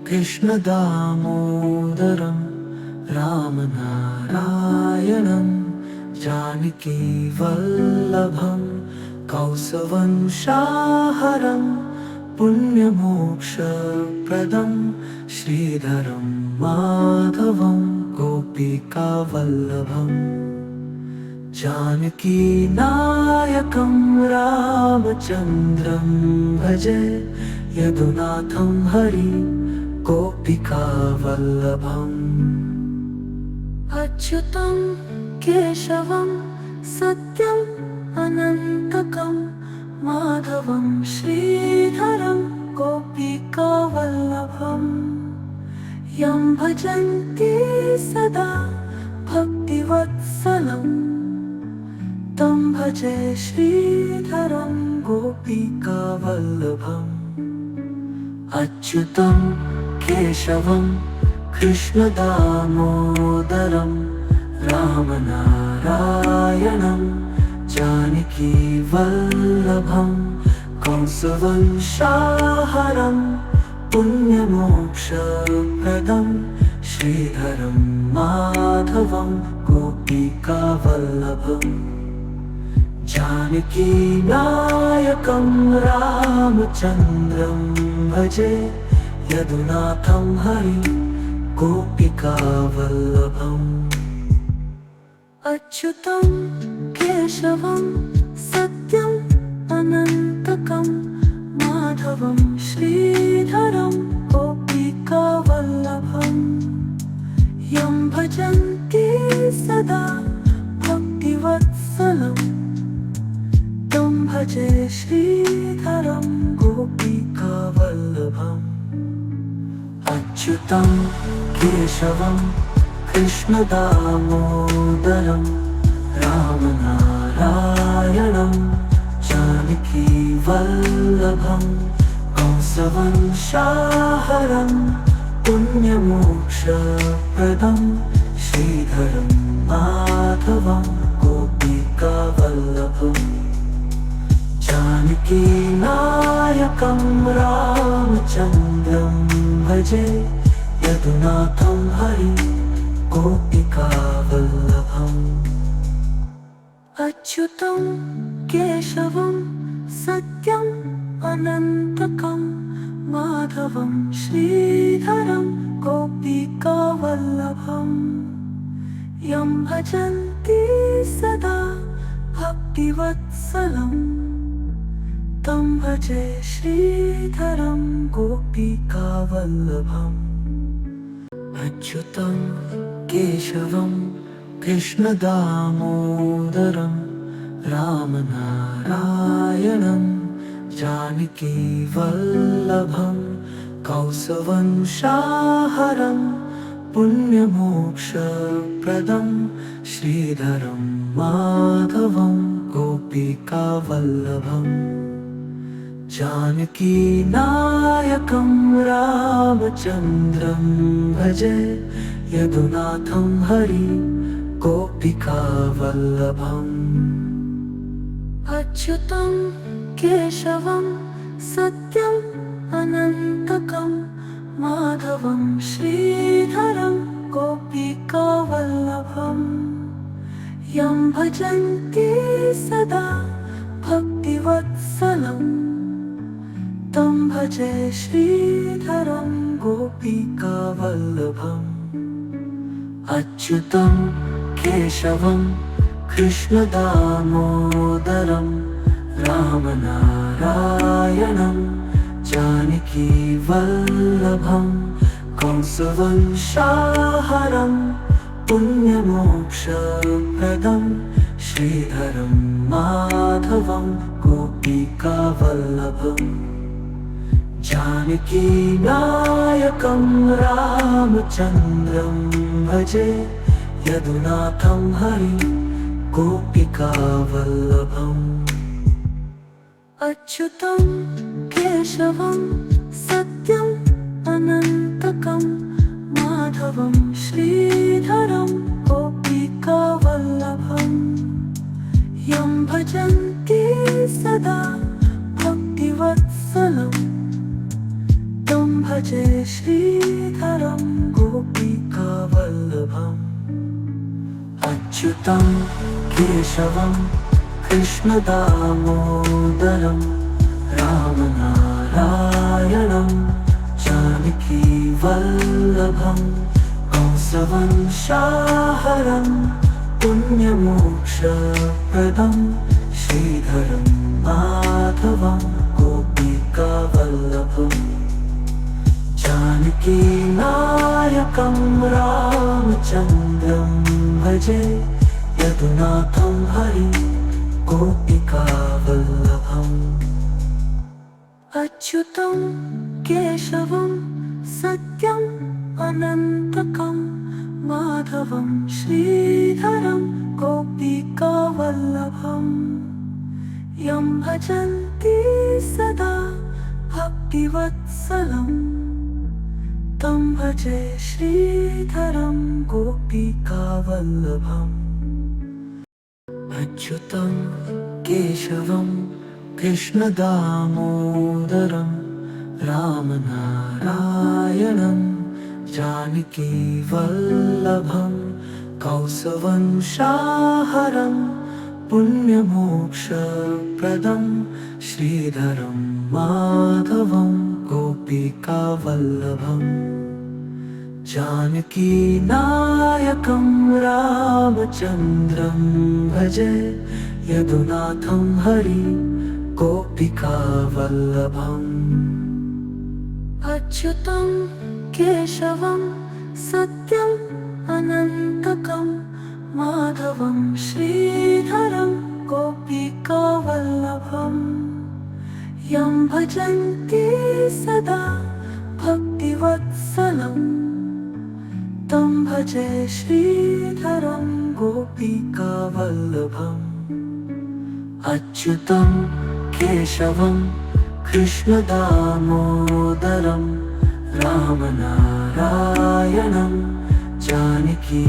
कृष्णदामोदरं रामनारायणं जानकीवल्लभं कौसवंशाहरं पुण्यमोक्षप्रदं श्रीधरं माधवं गोपिकावल्लभम् जानकीनायकं रामचन्द्रं भजे यदुनाथं हरि गोपिकावल्लभम् अच्युतं केशवं सत्यम् अनन्तकं माधवं श्रीधरं गोपिकावल्लभम् यं भजन्ति सदा भक्तिवत्सलं तं भजे श्रीधरं गोपिकावल्लभम् अच्युतं केशवं कृष्णदामोदरं रामनारायणं जानकीवल्लभं कंसवंशाहरं पुण्यमोक्षप्रदं श्रीधरं माधवं गोपिकावल्लभम् जानकीनायकं रामचन्द्रं भजे यदुनाथं हरि गोपिकावल्लभम् अच्युतं केशवं सत्यम् अनन्तकं माधवं श्रीधरं गोपिकावल्लभम् यं भजन्ति सदा भक्तिवत्सलं तं भजे श्रीधरं गोपिकावल्लभम् अच्युतं केशवं कृष्णदामोदरं रामनारायणं जानकीवल्लभं कंसवंशाहरं पुण्यमोक्षप्रदं श्रीधरं माधवं गोपिकावल्लभम् जानकीनायकं रामचन्द्रं भजे यदुनाथं हरि गोपिकावल्लभम् अच्युतं केशवं सत्यम् अनन्तकं माधवं श्रीधरं गोपिकावल्लभम् यं भजन्ति सदा भक्तिवत्सलं तं भजे श्रीधरं गोपिकावल्लभम् अच्युतं केशवं कृष्णदामोदरं रामनारायणं जानकीवल्लभं कौसवंशाहरं पुण्यमोक्षप्रदं श्रीधरं माधवं गोपिकावल्लभम् जानकीनायकं रामचन्द्रं भजे यदुनाथं हरि गोपिकावल्लभम् अच्युतं केशवं सत्यम् अनन्तकं माधवं श्रीधरं गोपिकावल्लभम् यं भजन्ति सदा भक्तिवत्सलं तं भजे श्रीधरं गोपिकावल्लभम् अच्युतं केशवं कृष्णदामोदरं रामनारायणं जानकीवल्लभं कंसवंशाहरं पुण्यमोक्षप्रदं श्रीधरं माधवं गोपिकावल्लभम् जानकीनायकं रामचन्द्रं भजे यदुनाथं हरि गोपिकावल्लभम् अच्युतं केशवं सत्यम् अनन्तकं माधवं श्रीधरं गोपिकावल्लभम् यं भजन्ति सदा भक्तिवत्सलं तं भजे श्रीधरं गोपिकावल्लभम् अच्युतं केशवं कृष्णदामोदरं रामनारायणं जानकीवल्लभं कंसवंशाहरं पुण्यमोक्षप्रदं श्रीधरं माधवं गोपिकावल्लभम् जानकीनायकं रामचन्द्रं भजे यदुनाथं हरि गोपिकावल्लभम् अच्युतं केशवं सत्यम् अनन्तकं माधवं श्रीधरं गोपिकावल्लभम् यं भजन्ति सदा भक्तिवत्सलम् तं भजे श्रीधरं गोपिकावल्लभम् अच्युतं केशवं कृष्णदामोदरं रामनारायणं जानकीवल्लभं कौसवंशाहरं पुण्यमोक्षप्रदं श्रीधरं माधवं गोपिकावल्लभम् जानकीनायकं रामचन्द्रं भजे यदुनाथं हरि गोपिकावल्लभम् अच्युतं केशवं सत्यम् अनन्तकं माधवं श्रीधरं गोपिकावल्लभम् यं भजन्ति सदा भक्तिवत्सलं तं भजे श्रीधरं गोपिकावल्लभम् अच्युतं केशवं कृष्णदामोदरं रामनारायणं जानकीवल्लभं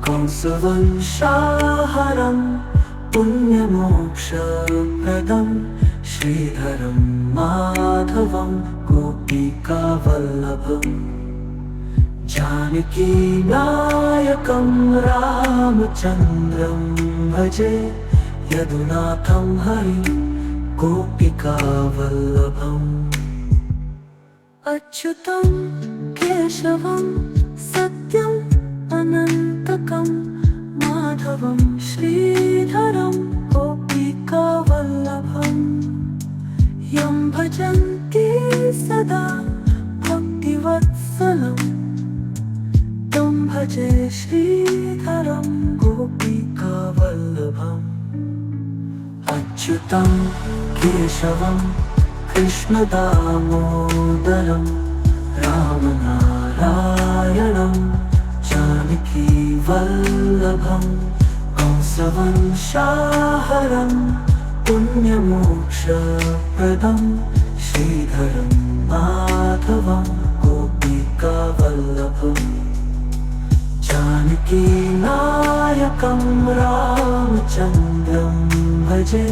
कंसवंशाहरं पुण्यमोक्षप्रदं श्रीधरं माधवं गोपिकावल्लभम् जानकीनायकं रामचन्द्रं भजे यदुनाथं हरि गोपिकावल्लभम् अच्युतं केशवं सत्यम् अनन्तकं माधवं श्रीधरं गोपिकावल्लभम् यं भजन्ति सदा भक्तिवत्सलम् तं भजे श्रीधरं गोपिकावल्लभम् अच्युतं केशवं कृष्णदामोदरं रामनारायणं जानकीवल्लभं कंसवंशाहरं पुण्यमोक्षप्रदं श्रीधरं माधवं गोपिकावल्लभम् जानकीनायकं रामचन्द्रं भजे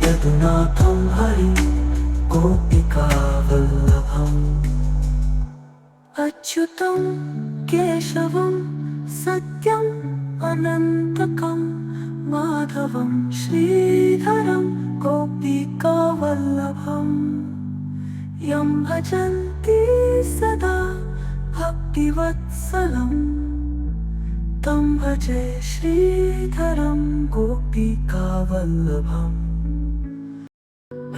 यदुनाथं हरि गोपिकावल्लभम् अच्युतं केशवं सत्यम् अनन्तकं माधवं श्रीधरं गोपिकावल्लभम् यं भजन्ति सदा भक्तिवत्सलम् तं भजे श्रीधरं गोपिकावल्लभम्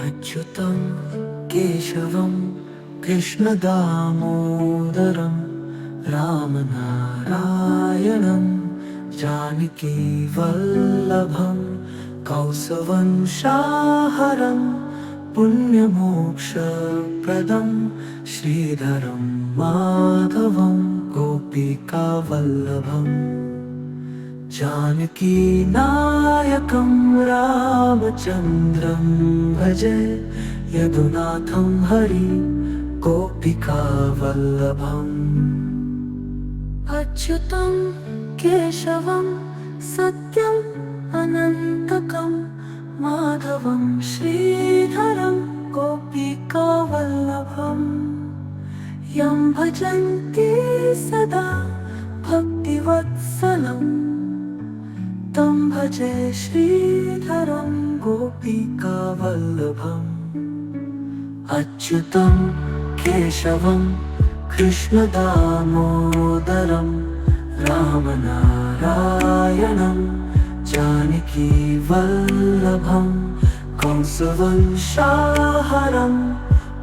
अच्युतं केशवं कृष्णदामोदरं रामनारायणं जानकीवल्लभं कौसवंशाहरं पुण्यमोक्षप्रदं श्रीधरं माधवं गोपिकावल्लभम् जानकीनायकं रामचन्द्रं भजे यदुनाथं हरि गोपिकावल्लभम् अच्युतं केशवं सत्यम् अनन्तकं माधवं श्रीधरं गोपिकावल्लभम् यं भजन्ति सदा भक्तिवत्सलम् तं भजे श्रीधरं गोपिकावल्लभम् अच्युतं केशवं कृष्णदामोदरं रामनारायणं जानकीवल्लभं कंसवंशाहरं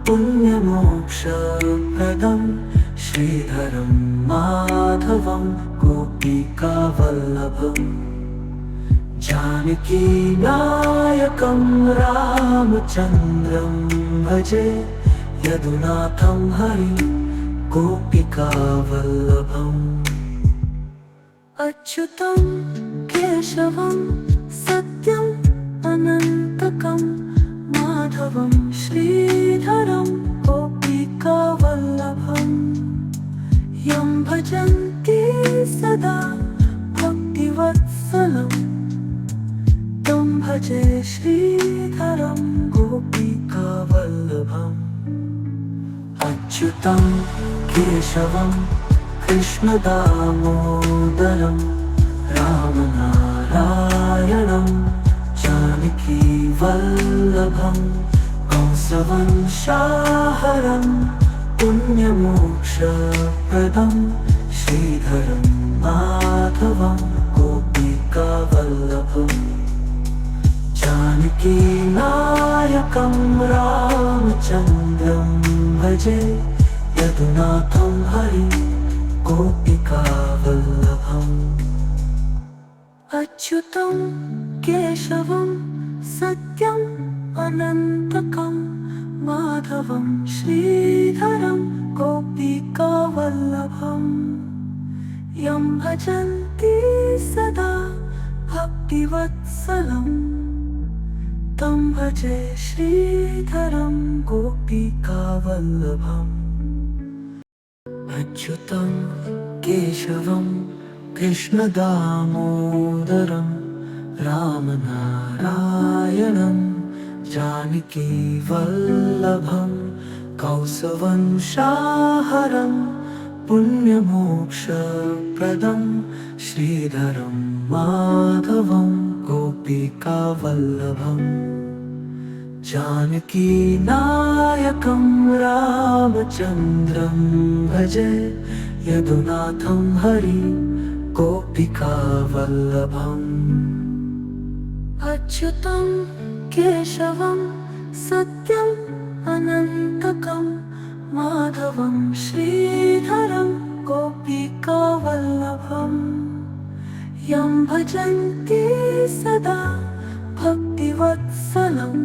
पुण्यमोक्षप्रदं श्रीधरं माधवं गोपिकावल्लभम् जानकीनायकं रामचन्द्रं भजे यदुनाथं हरिं गोपिकावल्लभम् अच्युतं केशवं सत्यम् अनन्तकं माधवं श्रीधरं गोपिकावल्लभम् यं भजन्ति सदा भक्तिवत्सलम् तं भजे श्रीधरं गोपिकावल्लभम् अच्युतं केशवं कृष्णदामोदरं रामनारायणं जानकीवल्लभं कंसवंशाहरं पुण्यमोक्षप्रदं श्रीधरं माधवं गोपिकावल्लभम् जानकीनायकं रामचन्द्रं भजे यदुनाथं हरिं गोपिकावल्लभम् अच्युतं केशवं सत्यम् अनन्तकं माधवं श्रीधरं गोपिकावल्लभम् यं भजन्ति सदा भक्तिवत्सलम् तं भजे श्रीधरं गोपिकावल्लभम् अच्युतं केशवं कृष्णदामोदरं रामनारायणं जानकीवल्लभं कौसवंशाहरं पुण्यमोक्षप्रदं श्रीधरं माधवं गोपिकावल्लभम् जानकीनायकं रामचन्द्रं भजे यदुनाथं हरिं गोपिकावल्लभम् अच्युतं केशवं सत्यम् अनन्तकं माधवं श्रीधरं गोपिकावल्लभम् यं भजन्ति सदा भक्तिवत्सलम्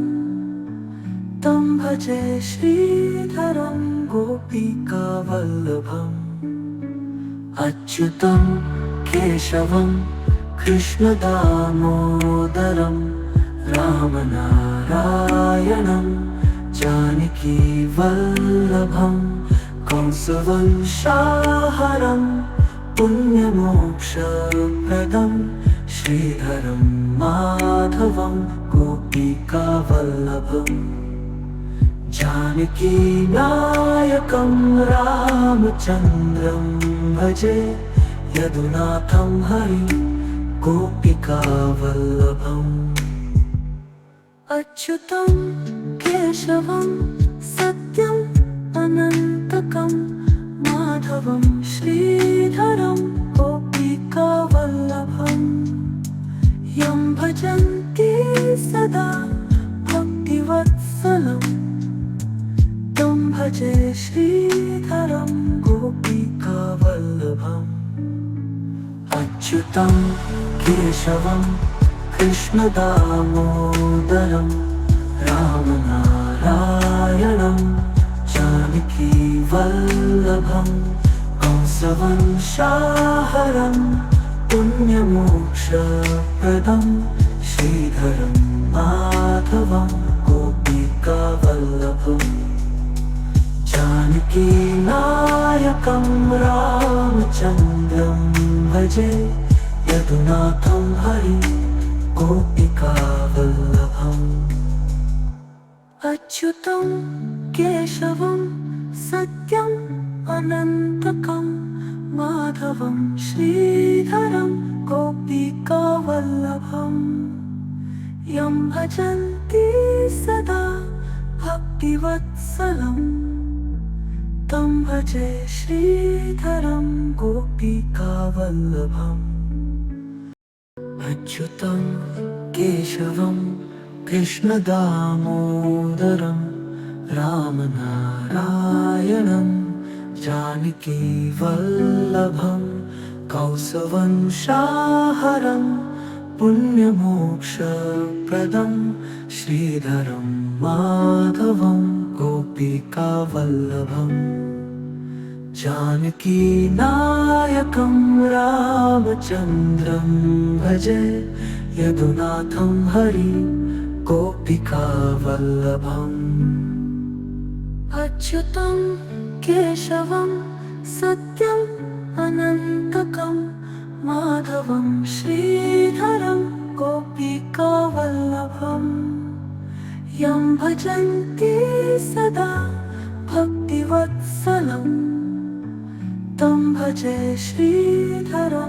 तं भजे श्रीधरं गोपिकावल्लभम् अच्युतं केशवं कृष्णदामोदरं रामनारायणं जानकीवल्लभं कंसवंशाहरं पुण्यमोक्षप्रदं श्रीधरं माधवं गोपिकावल्लभम् जानकीनायकं रामचन्द्रं भजे यदुनाथं हरिं गोपिकावल्लभम् अच्युतं केशवं सत्यम् अनन्तकं माधवं श्रीधरं गोपिकावल्लभम् यं भजन्ति सदा भक्तिवत्सलम् तं भजे श्रीधरं गोपिकावल्लभम् अच्युतं केशवं कृष्णदामोदरं रामनारायणं जानकीवल्लभं कंसवंशाहरं पुण्यमोक्षप्रदं श्रीधरं माधवं गोपिकावल्लभम् जानकीनायकं रामचन्द्रं भजे यदुनाथं हरिं गोपिकावल्लभम् अच्युतं केशवं सत्यम् अनन्तकं माधवं श्रीधरं गोपिकावल्लभम् यं भजन्ति सदा भक्तिवत्सलं तं भजे श्रीधरं गोपिकावल्लभम् अच्युतं केशवं कृष्णदामोदरं रामनारायणं जानकीवल्लभं कौसवंशाहरं पुण्यमोक्षप्रदं श्रीधरं माधवं गोपिकावल्लभम् जानकीनायकं रामचन्द्रं भजे यदुनाथं हरि गोपिकावल्लभम् अच्युतं केशवं सत्यम् अनन्तकं माधवं श्रीधरं गोपिकावल्लभम् यं भजन्ति सदा भक्तिवत्सलं तं भजे श्रीधरम्